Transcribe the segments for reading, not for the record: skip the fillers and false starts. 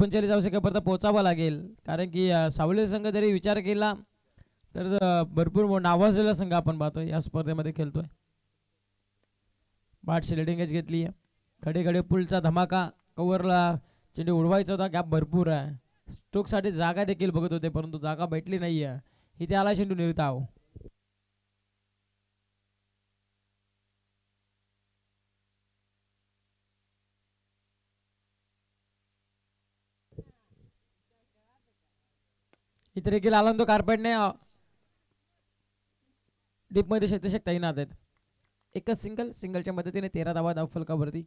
पंचेचाळीस धावसंख्येपर्यंत पोहोचावं लागेल, कारण की सावली संघ जरी विचार केला तर भरपूर नावाजलेला संघ आपण पाहतोय या स्पर्धेमध्ये खेळतोय. बाट शिल्डिंग घेतली आहे. खडे खडे पुलचा धमाका, कव्हरला चेंडू उडवायचा होता, गॅप भरपूर आहे. स्ट्रोकसाठी जागा देखील बघत होते परंतु जागा भेटली नाहीये. इथे आला चेंडू निर्धाव. इथे देखील आला तो कार्पेटने डीप मध्ये क्षेत्रशक तैनात आहेत. एकच सिंगलच्या मदतीने 13 धावा धावफलकावरती.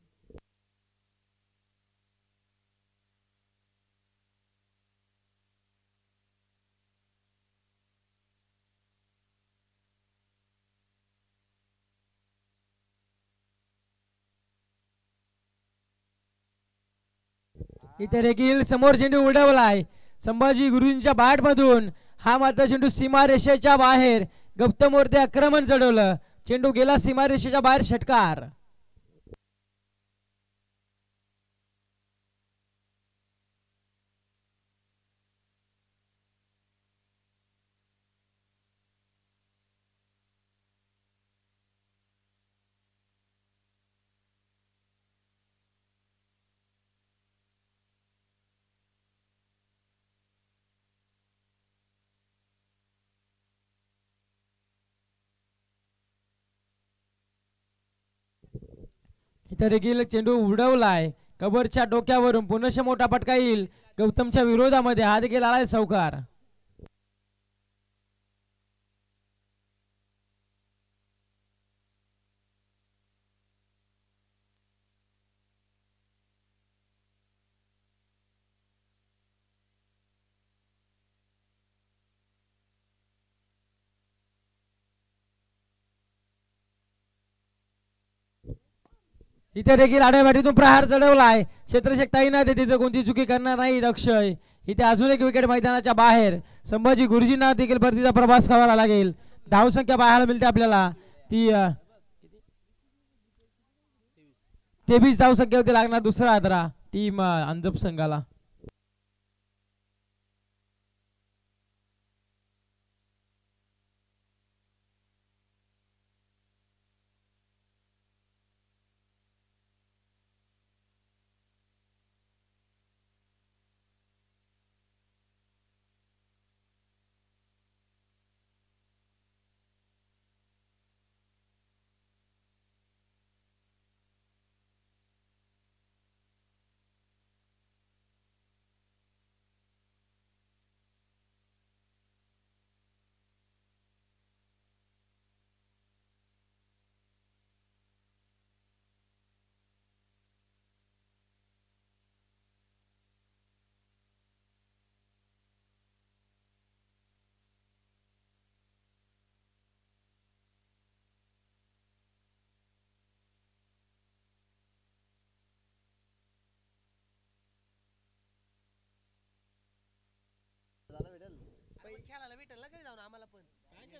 इथे देखील समोर चेंडू उडवलाय संभाजी गुरुजींच्या बॅट मधून. हा मात्र चेंडू सीमारेषेच्या बाहेर. गौतम वरती आक्रमण चढवलं, चेंडू गेला सीमारेषेच्या बाहेर. षटकार. इथे देखील चेंडू उडवलाय कबरच्या डोक्यावरून. पुनश्च मोठा फटका येईल गौतमच्या विरोधामध्ये. हा देखील आलाय चौकार. इथे देखील आड्याबाटीतून प्रहार चढवलाय. क्षेत्रशक तैनात आहे, तिथे कोणती चुकी करणार नाही अक्षय. इथे अजून एक विकेट मैदानाच्या बाहेर. संभाजी गुरुजींना देखील परतीचा प्रवास करावा लागेल. धावसंख्या पाहायला मिळते आपल्याला ती 23 धावसंख्येवरती लागणार दुसरा आदरा टीम अंजप संघाला.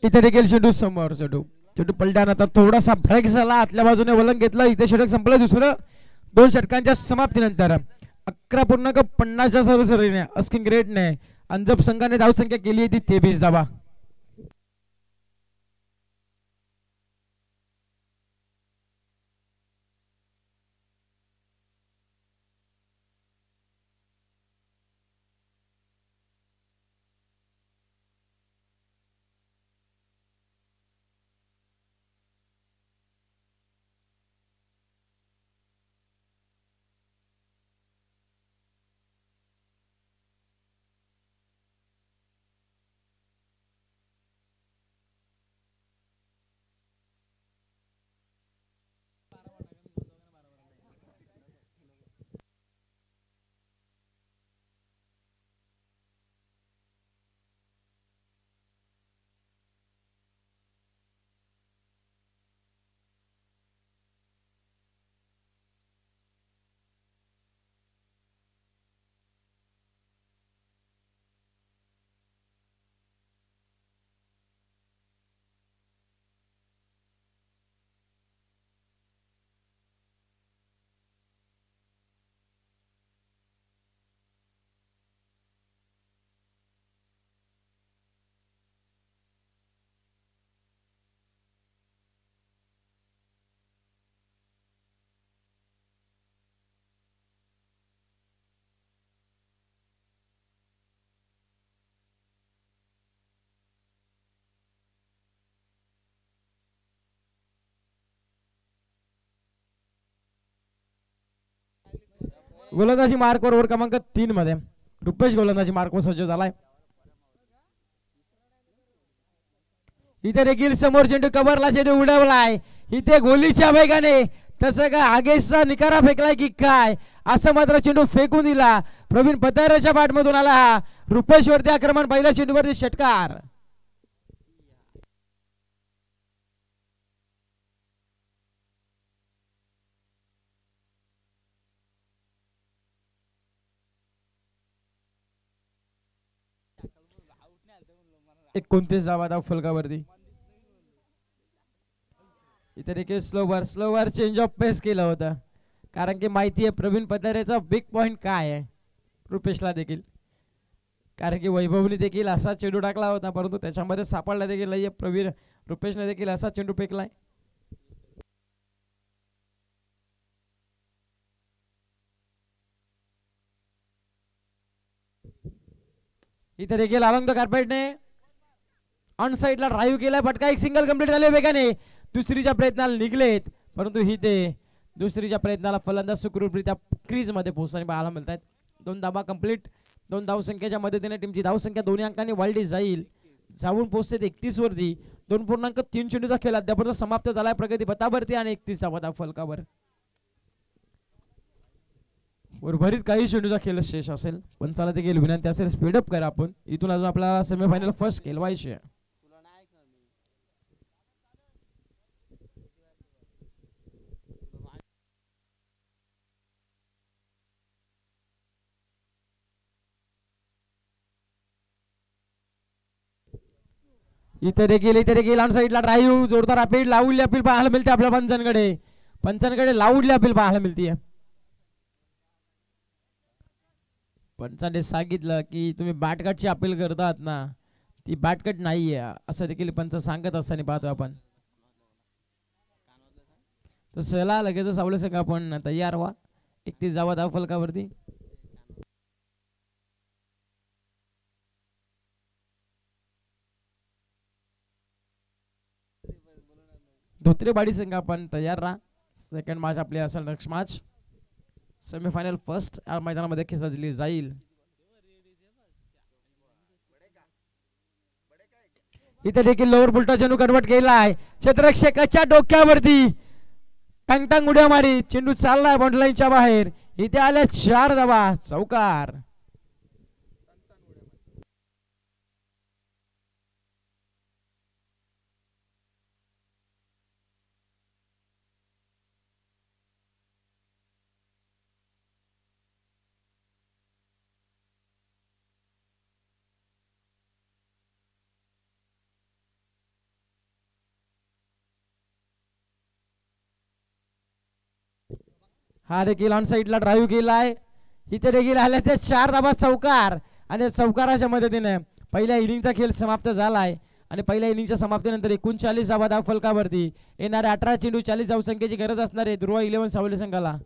इथे देखील चेंडू समोर. चेंडू पलट्यानंतर थोडासा ब्रेक झाला, आतल्या बाजूने वलंग घेतलं. इथे षटक संपलं दुसरं. 2 षटकांच्या समाप्तीनंतर 11.50च्या सरासरीने अस्किंग रेटने अंजप संघाने धावसंख्या केली आहे ती 23 धावा. गोलंदाजी मार्कवर ओव्हर क्रमांक 3 मध्ये रुपेश गोलंदाजी मार्कवर सज्ज झालाय. इथे देखील समोर चेंडू कव्हरला चेंडू उडवलाय. इथे गोलीच्या वेगाने तसं काय आगेशचा निकारा फेकलाय की काय असं मात्र चेंडू फेकून दिला. प्रवीण पतारेच्या बॅटमधून आला हा रुपेश वरती आक्रमण. पहिल्या चेंडूवरती षटकार. एकोणतीस धावा धाव फलकावरती. इथे देखील स्लोवर चेंज ऑफ पेस केलं होतं कारण की माहिती आहे प्रवीण पतारेचा बिग पॉइंट काय आहे रुपेशला देखील. कारण की वैभवने देखील असा चेंडू टाकला होता परंतु त्याच्यामध्ये सापडला देखील नाही. प्रवीण रुपेशने देखील असा चेंडू फेकलाय. इथे देखील अलॉंग द कार्पेटने ऑन साइडला ड्राईव्ह केलाय. फटका एक सिंगल कंप्लीट झाले वेगाने. दुसरीच्या प्रयत्नाला निघलेत परंतु ही ते दुसरीच्या प्रयत्नाला फलंदाज सुखरूपरित्या क्रीज मध्ये पोहोचताना पाहायला मिळत आहेत. 2 धावा कंप्लीट. 2 धावसंख्येच्या मदतीने टीमची धावसंख्या दोन्ही अंकांनी वाढली जाईल. जाऊन पोहोचते 31 वरती. 2.3 चेंडूचा खेळ अद्यापर्यंत समाप्त झालाय. प्रगती पथावरती आणि 31 धावा फलकावर. उर्वरित काही चेंडूचा खेळ शेष असेल. पंचाला देखील विनंती असेल स्पीडअप करा. आपण इथून अजून आपल्याला सेमीफायनल फर्स्ट खेळवायची आहे. इथे देखील ऑन साइडला ड्राईव्ह जोरदार अपील लावली अपील पाहायला मिळते आपल्या पंचांकडे लावली अपील पाहायला मिळते. पंचाने सांगितलं की तुम्ही बॅटकटची अपील करतात ना ती बॅटकट नाहीये असं देखील पंच सांगत असताना पाहतो आपण. तर चला लगेच सावले संघ आपण तयार व्हा. 31 धावा धाव फलकावरती. धोत्रेवाडी संघ आपण तयार राहा. सेकंड मॅच आपली असेल नेक्स्ट मॅच. सेमीफायनल फर्स्ट या मैदानामध्ये सजली जाईल. इथे देखील लोअर बुलटा चेंडू कन्वर्ट केला आहे. क्षेत्ररक्षकाच्या डोक्यावरती टंग उड्या मारी चेंडू चाललाय बाउंड्री लाईनच्या बाहेर. इथे आल्या 4 धावा चौकार. हा देखील ऑन साइडला ड्राईव्ह केलाय. इथे देखील आल्या त्या 4 धावा चौकार. आणि चौकाराच्या मदतीने पहिल्या इनिंगचा खेळ समाप्त झालाय. आणि पहिल्या इनिंगच्या समाप्तीनंतर 39 धावा धाव फलकावरती. येणारे 18 चेंडू 40 धावसंख्येची गरज असणार आहे ध्रुव 11 सावली संघाला.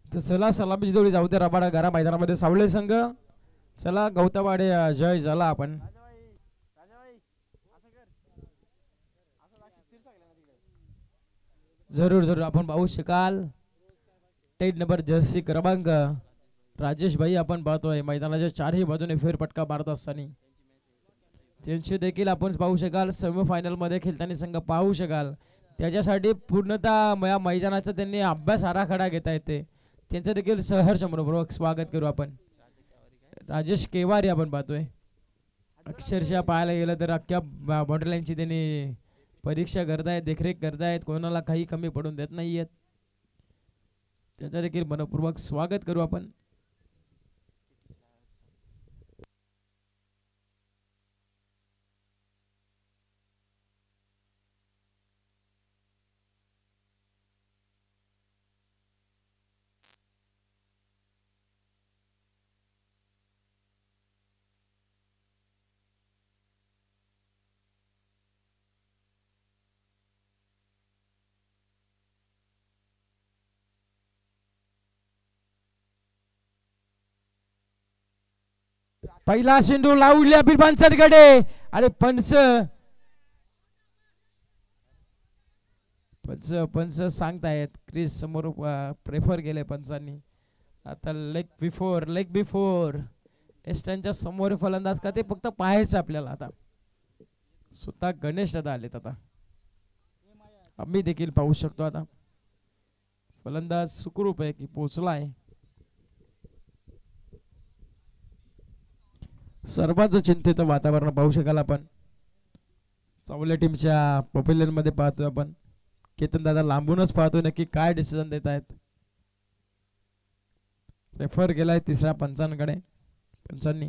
तर चला सलामीची जोडी जाऊ दे रबाडा घरा मैदानामध्ये सावळे संघ. चला गौतमवाडे जय झाला आपण. जरूर जरूर आपण पाहू शकाल 10 नंबर जर्सी क्रमांक राजेश भाई आपण पाहतोय मैदानाच्या चारही बाजूने फेरफटका मारत असताना. त्यांची देखील आपण पाहू शकाल सेमीफायनल मध्ये खेळताना संघ पाहू शकाल. त्याच्यासाठी पूर्णतः या मैदानाचा त्यांनी अभ्यास आराखडा घेता येते. त्यांचं देखील सहर्ष मनपूर्वक स्वागत करू आपण. राजेश केवारी आपण पाहतोय. अक्षरशः पाहायला गेलं तर अख्ख्या बाउंड्री लाईनची त्यांनी परीक्षा करतायत, देखरेख करतायत, कोणाला काही कमी पडून देत नाहीयेत. त्याचं देखील मनपूर्वक स्वागत करू आपण. पहिला शेंडू लावल्या बिरबांचरकडे आणि पंच पंच पंच सांगतायत क्रिस समोर प्रेफर केले पंचांनी. आता लेग बिफोर एस्टनच्या समोर फलंदाज का ते फक्त पाहायचं आपल्याला. आता स्वतः गणेश दादा आलेत. आता आम्ही देखील पाहू शकतो. आता फलंदाज सुखरूप आहे की पोहोचलाय. सर्वात चिंतेचं वातावरण पाहू शकाल आपण. सावल्या टीमच्या पॉप्युलर मध्ये पाहतोय आपण. केतन दादा लांबूनच पाहतोय नक्की काय डिसिजन देत आहेत. रेफर केलाय तिसऱ्या पंचांनी.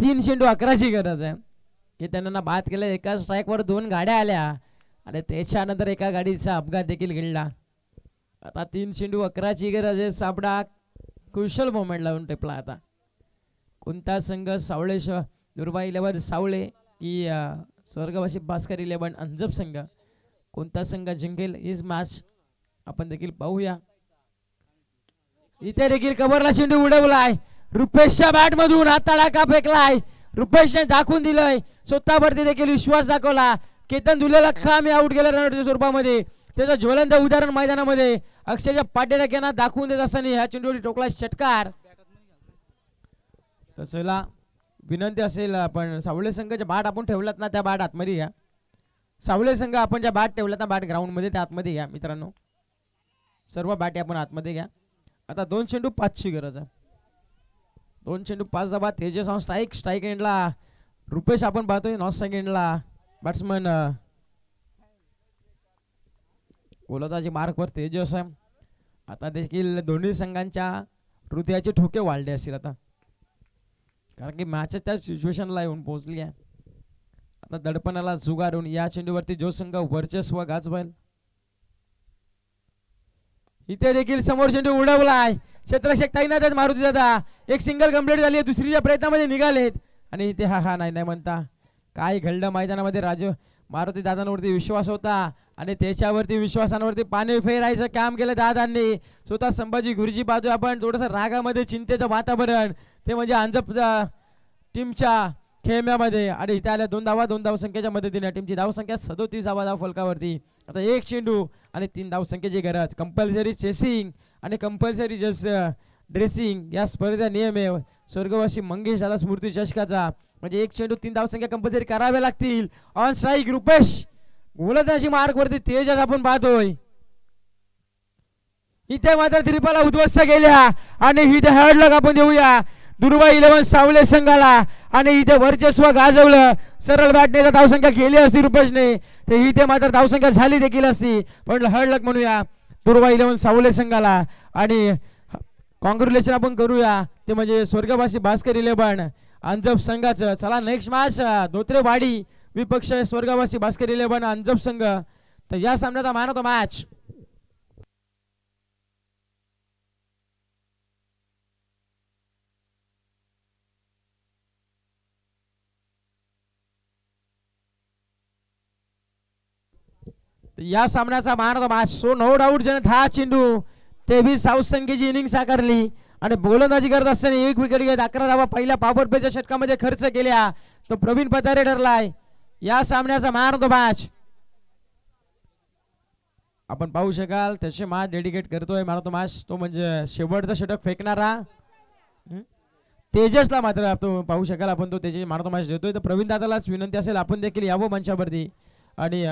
3 चेंडू 11ची गरज आहे की त्यांना बाद केलं. एका स्ट्राईकवर 2 गाड्या आल्या आणि त्याच्यानंतर एका गाडीचा अपघात देखील घडला. आता 3 चेंडू 11ची गरज आहे. साबडा कुशल मोमेंट लावून टेपला. आता कोणता संघ सावळे दुर्बा 11 सावळे की स्वर्गवासी भास्कर 11 अंजप संघ कोणता संघ जिंकेल हीच मॅच आपण देखील पाहूया. इथे देखील कव्हरला चेंडू उडवलाय. रुपेशच्या बॅट मधून हा तडाखा फेकलाय. रुपेशने दाखवून दिलंय स्वतःवरती देखील विश्वास दाखवला. केतन दुलेला खामी आउट गेला रनआउटच्या स्वरूपामध्ये. त्याचं ज्वलंत उदाहरण मैदानामध्ये अक्षरशः पाठ्यदाख्यांना दाखवून देत असताना ह्या चेंडूवर टोकला षटकार. तर चला विनंती असेल आपण सावळे संघाच्या बॅट आपण ठेवलात ना त्या बॅट आतमध्ये घ्या. सावळे संघ आपण ज्या बॅट ठेवलात ना बॅट ग्राउंड मध्ये त्या आतमध्ये घ्या मित्रांनो. सर्व बॅट आपण आतमध्ये घ्या. आता 2 चेंडू 5ची गरज आहे. 2 चेंडू 5 धावा. तेजस ऑन स्ट्राईक एंडला. रुपेश आपण पाहतोय नॉन स्ट्राईक एंडला. बॅट्समन गोलंदाजी मार्कवर तेजस आहे. आता देखील दोन्ही संघांच्या हृदयाचे ठोके वाढले असतील आता कारण की मॅच त्या सिच्युएशनला येऊन पोहोचली आहे. आता दडपणाला झुगारून या चेंडूवरती जो संघ वर्चस्व गाजवेल. इथे देखील समोर चेंडू उडवलाय. क्षेत्ररक्षक ताईनाथ मारुती दादा एक सिंगल कंप्लीट झाली आहे. दुसरीच्या प्रयत्नामध्ये निघालेत आणि इथे हा नाही म्हणता काय घडलं मैदानामध्ये. राजू मारुती दादांवरती विश्वास होता आणि त्याच्यावरती विश्वासांवरती पाणी फेरायचं काम केलं दादांनी. स्वतः संभाजी गुरुजी पाहतोय आपण थोडंसं रागामध्ये चिंतेचं वातावरण ते म्हणजे अंजप टीमच्या खेळण्यामध्ये. आणि इथे आल्या 2 धावसंख्येच्या मदतीने टीमची धावसंख्या 37 धाव फलकावरती. आता 1 चेंडू आणि 3 धावसंख्येची गरज. कंपल्सरी चेसिंग आणि कंपल्सरी ड्रेसिंग या स्पर्धेचा नियम आहे स्वर्गवासी मंगेश दादा स्मृती चषकाचा. म्हणजे 1 चेंडू 3 धावसंख्या कंपल्सरी कराव्या लागतील. ऑन स्ट्राईक रुपेश गोलंदाजी मार्क वरती तेजस आपण पाहतोय. इथे मात्र त्रिपाला उद्ध्वस्त केल्या आणि इथे हॅडलॉक आपण देऊया दुर्वा 11 सावळे संघाला. आणि इथे वर्चस्व गाजवलं. सरळ बॅटने धावसंख्या केली असती रुपेशने ते इथे मात्र धावसंख्या झाली देखील असती पण हॅडलॉक म्हणूया दुर्वा 11 सावळे संघाला. आणि कॉंग्रॅच्युलेशन आपण करूया ते म्हणजे स्वर्गवासी भास्कर 11 अंजप संघाचं. चला नेक्स्ट मॅच धोत्रेवाडी विपक्ष स्वर्गवासी भास्कर 11 अंजप संघ. तर या सामन्याचा मॅन ऑफ द मॅच या सामन्याचा man of the match so no doubt ज्याने हा चेंडू 23 धावसंख्येची इनिंग साकारली आणि गोलंदाजी करत असताना 1 विकेट घेत 11 धावा पहिल्या पॉवर प्लेच्या षटकामध्ये खर्च केल्या तो प्रवीण पतारे ठरलाय या सामन्याचा मॅन ऑफ द मॅच. आपण पाहू शकाल त्याचे मॅच डेडिकेट करतोय मॅन ऑफ द मॅच तो म्हणजे शेवटचा षटक फेकणारा तेजसला. मात्र आपण पाहू शकाल आपण तो त्याची मॅन ऑफ द मॅच देतोय. तर प्रवीण दादालाच विनंती असेल आपण देखील यावं मंचावरती आणि